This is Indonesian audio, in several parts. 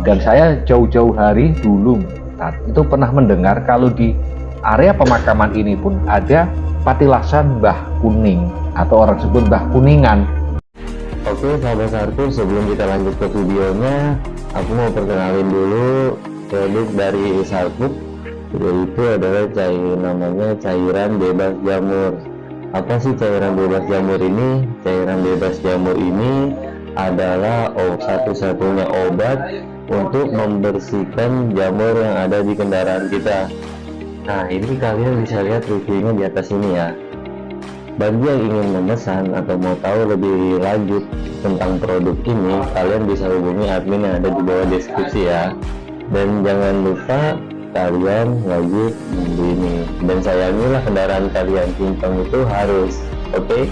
Dan saya jauh-jauh hari dulu itu pernah mendengar kalau di area pemakaman ini pun ada patilasan Mbah Kuning atau orang sebut Mbah Kuningan. Oke sahabat Sarkur, sebelum kita lanjut ke videonya, aku mau perkenalin dulu produk dari Sarkur, yaitu adalah namanya cairan bebas jamur. Apa sih cairan bebas jamur ini? Cairan bebas jamur ini adalah satu-satunya obat untuk membersihkan jamur yang ada di kendaraan kita. Nah, ini kalian bisa lihat reviewnya di atas ini ya. Bagi yang ingin memesan atau mau tahu lebih lanjut tentang produk ini, kalian bisa hubungi admin yang ada di bawah deskripsi ya. Dan jangan lupa kalian wajib membeli ini. Dan sayangilah kendaraan kalian, timpang itu harus. Oke?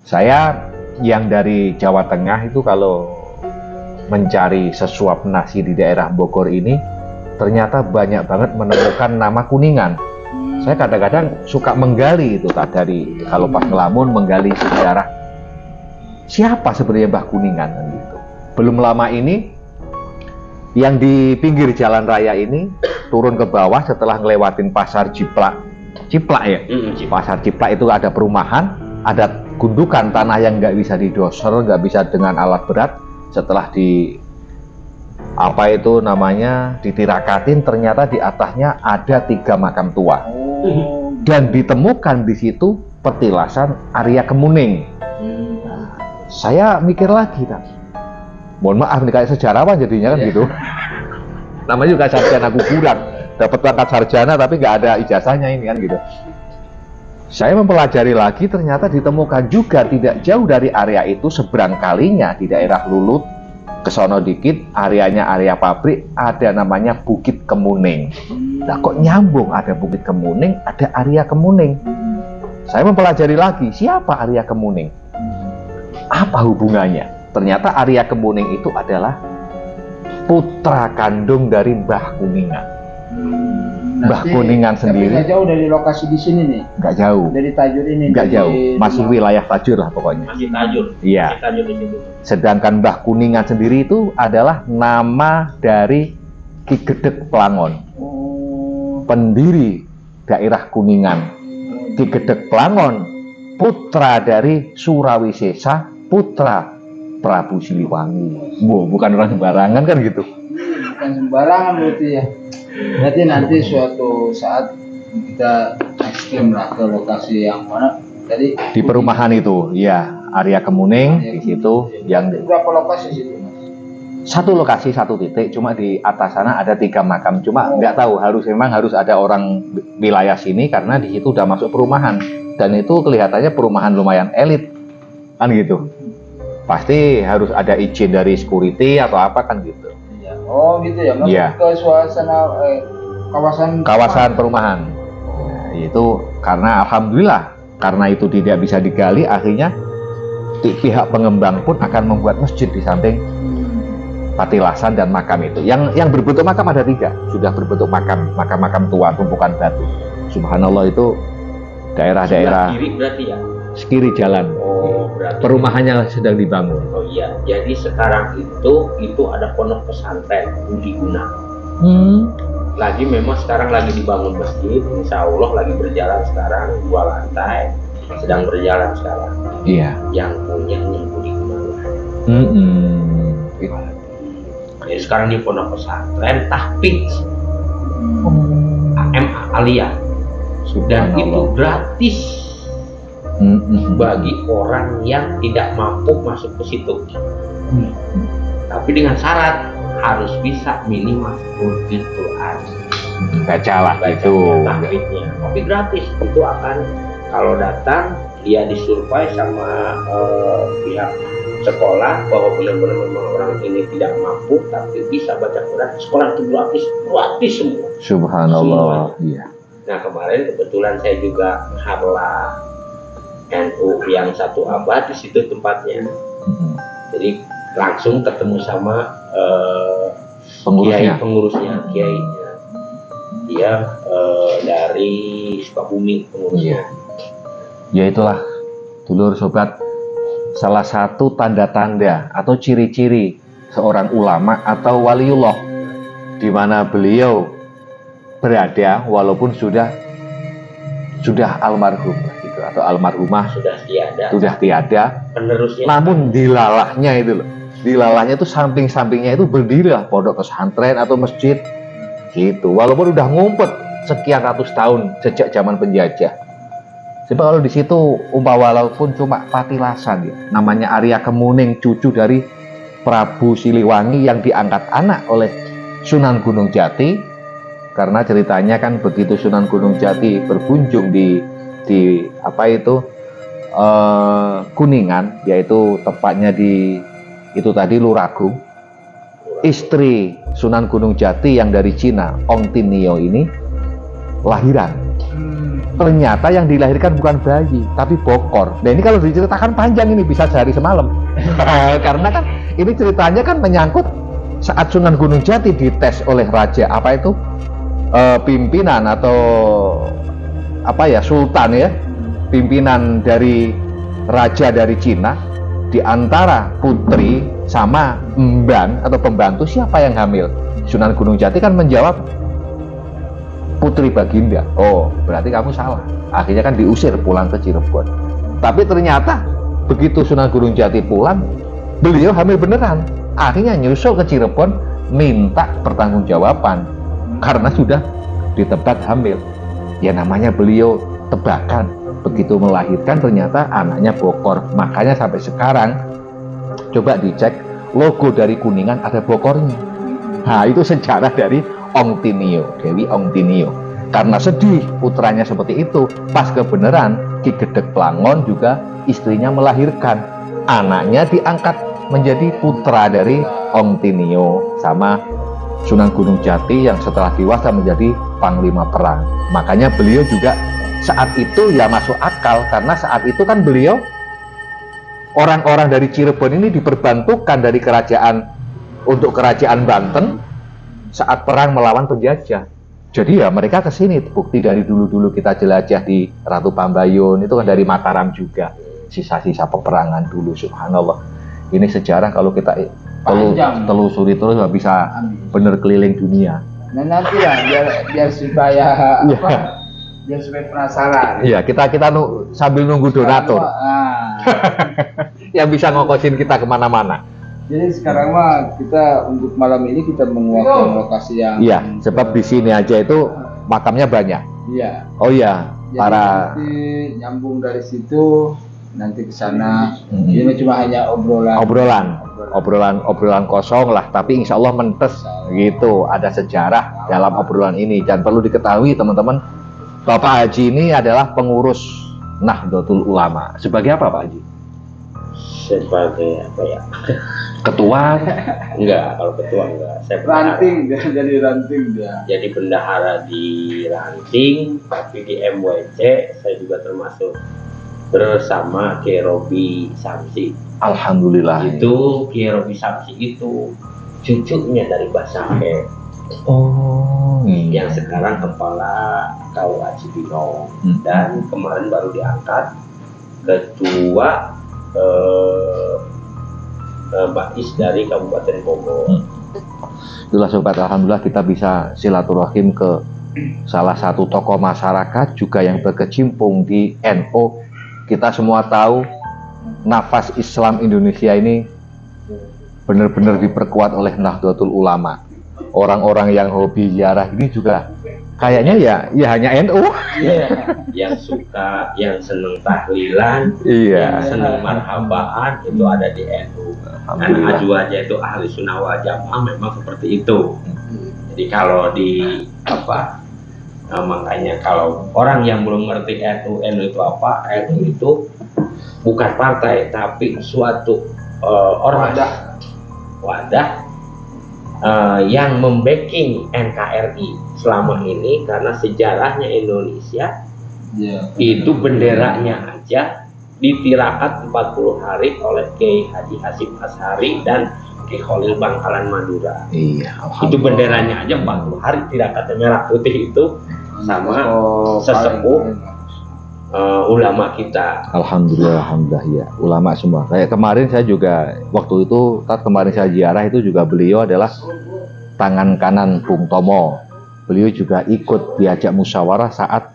Saya yang dari Jawa Tengah itu kalau mencari sesuap nasi di daerah Bogor ini, ternyata banyak banget menemukan nama Kuningan. Saya kadang-kadang suka menggali itu dari kalau pas ngelamun menggali sejarah siapa sebenarnya Mbah Kuningan gitu. Belum lama ini yang di pinggir jalan raya ini turun ke bawah setelah ngelewatin pasar Ciplak ya. Pasar Ciplak itu ada perumahan, ada gundukan tanah yang nggak bisa didoser, nggak bisa dengan alat berat. Setelah ditirakatin, ternyata di atasnya ada 3 makam tua. Dan ditemukan di situ petilasan Arya Kemuning. Saya mikir lagi, mohon maaf nih kayak sejarawan jadinya kan gitu. Namanya juga sarjana kuburan, dapat pangkat sarjana tapi nggak ada ijazahnya ini kan gitu. Saya mempelajari lagi, ternyata ditemukan juga tidak jauh dari area itu, seberang kalinya di daerah Lulut, kesono dikit, areanya area pabrik, ada namanya Bukit Kemuning. Nah kok nyambung, ada Bukit Kemuning, ada Arya Kemuning. Saya mempelajari lagi, siapa Arya Kemuning? Apa hubungannya? Ternyata Arya Kemuning itu adalah putra kandung dari Mbah Kuningan. Mbah Kuningan sendiri nggak jauh dari lokasi di sini nih. Nggak jauh. Dari Tajur ini. Nggak jauh. Masih wilayah Tajur lah pokoknya. Masih Tajur. Iya. Masih Tajur di situ. Sedangkan Mbah Kuningan sendiri itu adalah nama dari Ki Gedeg Plangon, pendiri daerah Kuningan. Ki Gedeg Plangon putra dari Surawisesa, putra Prabu Siliwangi. Wow, bukan orang sembarangan kan gitu. Bukan sembarangan berarti ya. Berarti nanti suatu saat kita ekstrim lah ke lokasi yang mana tadi di perumahan itu, ya Arya Kemuning di situ. Yang berapa lokasi situ? Satu lokasi, satu titik, cuma di atas sana ada 3 makam. Cuma nggak tahu, memang harus ada orang wilayah sini karena di situ udah masuk perumahan dan itu kelihatannya perumahan lumayan elit kan gitu. Pasti harus ada izin dari security atau apa kan gitu. Oh gitu ya, masuk ke suasana kawasan perumahan. Nah, itu karena alhamdulillah karena itu tidak bisa digali, akhirnya pihak pengembang pun akan membuat masjid di samping patilasan dan makam itu. Yang berbentuk makam ada 3, sudah berbentuk makam tua tumpukan batu. Subhanallah, itu daerah-daerah kiri berarti ya. Sekiri jalan. Oh, berarti perumahannya sedang dibangun. Oh iya, jadi sekarang itu ada pondok pesantren Budi Guna. Memang sekarang lagi dibangun masjid, insya Allah lagi berjalan sekarang 2 lantai, sedang berjalan sekarang. Iya. Yang punya Budi Guna. Jadi sekarang di pondok pesantren Tahfiz AMA Alia, dan itu gratis. Bagi orang yang tidak mampu masuk ke situ. Tapi dengan syarat harus bisa minimal Al-Quran. Bacalah itu. Tapi gratis. Itu akan kalau datang dia disurvei sama pihak sekolah bahwa benar-benar memang orang ini tidak mampu tapi bisa baca Quran. Sekolah itu gratis semua. Subhanallah. Iya. Nah kemarin kebetulan saya juga harlah NU yang 1 abad di situ tempatnya. Jadi langsung ketemu sama pengurusnya, kiainya. Dia dari Sukabumi pengurusnya. Ya itulah, dulur sobat, salah satu tanda-tanda atau ciri-ciri seorang ulama atau waliullah, di mana beliau berada walaupun sudah almarhum gitu, atau almarhumah Sudah tiada. Penerusnya. Namun dilalahnya itu loh, dilalahnya itu samping-sampingnya itu berdirilah pondok pesantren atau masjid gitu, walaupun udah ngumpet sekian ratus tahun sejak zaman penjajah. Sebab kalau di situ walaupun cuma patilasan ya, namanya Arya Kemuning, cucu dari Prabu Siliwangi yang diangkat anak oleh Sunan Gunung Jati. Karena ceritanya kan begitu Sunan Gunung Jati berkunjung di Kuningan, yaitu tepatnya di itu tadi Luragung, istri Sunan Gunung Jati yang dari Cina, Ong Tinio ini lahiran. Ternyata yang dilahirkan bukan bayi, tapi bokor. Nah ini kalau diceritakan panjang, ini bisa sehari semalam. Karena kan ini ceritanya kan menyangkut saat Sunan Gunung Jati dites oleh raja pimpinan atau sultan ya, pimpinan dari raja dari Cina, di antara putri sama emban atau pembantu siapa yang hamil. Sunan Gunung Jati kan menjawab putri Baginda. Oh, berarti kamu salah. Akhirnya kan diusir pulang ke Cirebon. Tapi ternyata begitu Sunan Gunung Jati pulang, beliau hamil beneran. Akhirnya nyusul ke Cirebon minta pertanggungjawaban karena sudah ditebak hamil. Ya namanya beliau tebakan. Begitu melahirkan ternyata anaknya bokor. Makanya sampai sekarang coba dicek logo dari Kuningan ada bokornya. Nah itu sejarah dari Ong Tinio, Dewi Ong Tinio. Karena sedih putranya seperti itu, pas kebenaran Ki Gedeg Plangon juga istrinya melahirkan. Anaknya diangkat menjadi putra dari Ong Tinio sama Sunan Gunung Jati yang setelah dewasa menjadi panglima perang. Makanya beliau juga saat itu ya masuk akal, karena saat itu kan beliau orang-orang dari Cirebon ini diperbantukan dari kerajaan untuk kerajaan Banten saat perang melawan penjajah. Jadi ya mereka ke sini. Bukti dari dulu-dulu kita jelajah di Ratu Pambayun itu kan dari Mataram juga. Sisa-sisa peperangan dulu, subhanallah. Ini sejarah kalau kita telusuri terus nggak bisa bener keliling dunia. Nah nanti lah biar supaya biar supaya penasaran. Iya, kita sambil nunggu donatur. Yang bisa ngokosin kita kemana-mana. Jadi sekarang mah kita untuk malam ini kita menguatkan lokasi yang. Iya, sebab di sini aja itu makamnya banyak. Iya. Oh iya, jadi nanti nyambung dari situ nanti ke sana. Ini cuma hanya obrolan kosong lah, tapi insya Allah mentes gitu. Ada sejarah dalam obrolan ini dan perlu diketahui teman-teman, Bapak Haji ini adalah pengurus Nahdlatul Ulama. Sebagai apa Pak Haji? Sebagai apa ya? Ketua? Enggak, kalau ketua enggak. Saya ranting, jadi ranting dia. Jadi bendahara di ranting, tapi di MWC saya juga termasuk bersama Kiai Robi Samsi. Alhamdulillah. Itu Kiai Robi Samsi itu cucunya dari Mbah Sahe. Oh. Yang sekarang kepala KUA Cibinong dan kemarin baru diangkat ketua Bais dari Kabupaten Bogor. Itulah sobat, alhamdulillah kita bisa silaturahim ke salah satu tokoh masyarakat juga yang berkecimpung di NU. Kita semua tahu nafas Islam Indonesia ini benar-benar diperkuat oleh Nahdlatul Ulama. Orang-orang yang hobi ziarah ini juga kayaknya ya hanya NU. Yang suka, yang seneng tahlilan, yang seneng marhabaan itu ada di NU. Karena aja itu ahli sunnah wal jamaah memang seperti itu. Jadi kalau makanya kalau orang yang belum ngerti NU itu apa? NU itu bukan partai tapi suatu wadah yang membacking NKRI selama ini, karena sejarahnya Indonesia itu benderanya aja ditirakat 40 hari oleh Kiai Haji Hasyim Asy'ari dan Kiai Khalil Bangkalan Madura. Iya, itu benderanya aja 40 hari tirakatnya merah putih itu sama sesepuh ulama kita. Alhamdulillah, alhamdulillah ya, ulama semua. Kayak kemarin saya juga waktu itu, kemarin saya ziarah itu juga beliau adalah tangan kanan Bung Tomo. Beliau juga ikut diajak musyawarah saat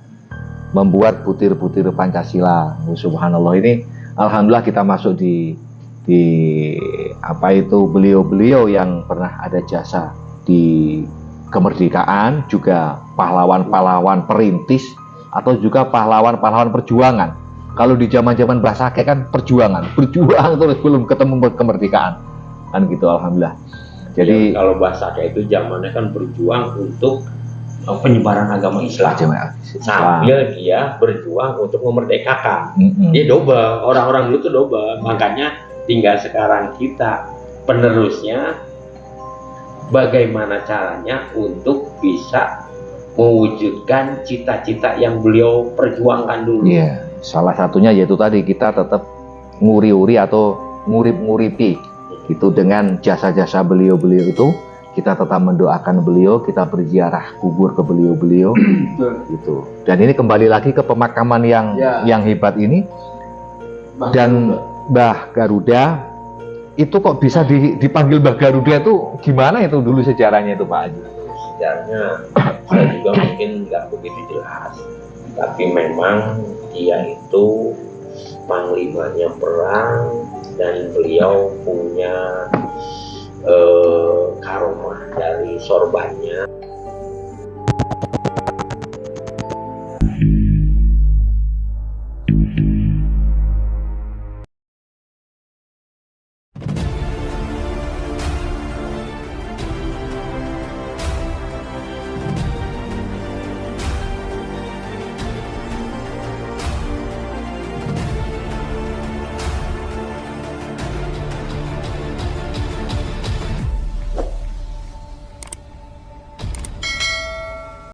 membuat butir-butir Pancasila. Subhanallah, ini alhamdulillah kita masuk di apa itu, beliau-beliau yang pernah ada jasa di kemerdekaan, juga pahlawan-pahlawan perintis atau juga pahlawan-pahlawan perjuangan. Kalau di zaman-zaman Mbah Sake kan perjuangan, berjuang terus belum ketemu kemerdekaan. Kan gitu, alhamdulillah. Jadi Ya, kalau Mbah Sake itu zamannya kan berjuang untuk penyebaran agama Islam. Sambil dia berjuang untuk memerdekakan. Dia double, orang-orang dulu tuh double. Makanya tinggal sekarang kita penerusnya bagaimana caranya untuk bisa mewujudkan cita-cita yang beliau perjuangkan dulu. Iya, salah satunya yaitu tadi kita tetap nguri-uri atau ngurip-nguripi gitu dengan jasa-jasa beliau-beliau itu. Kita tetap mendoakan beliau, kita berziarah kubur ke beliau-beliau gitu. Dan ini kembali lagi ke pemakaman yang hebat ini. Dan Mbah Garuda itu kok bisa dipanggil Mbah Garuda itu gimana itu dulu sejarahnya itu Pak Haji? Sejarahnya saya juga mungkin nggak begitu jelas, tapi memang dia itu panglimanya perang dan beliau punya karomah dari sorbannya.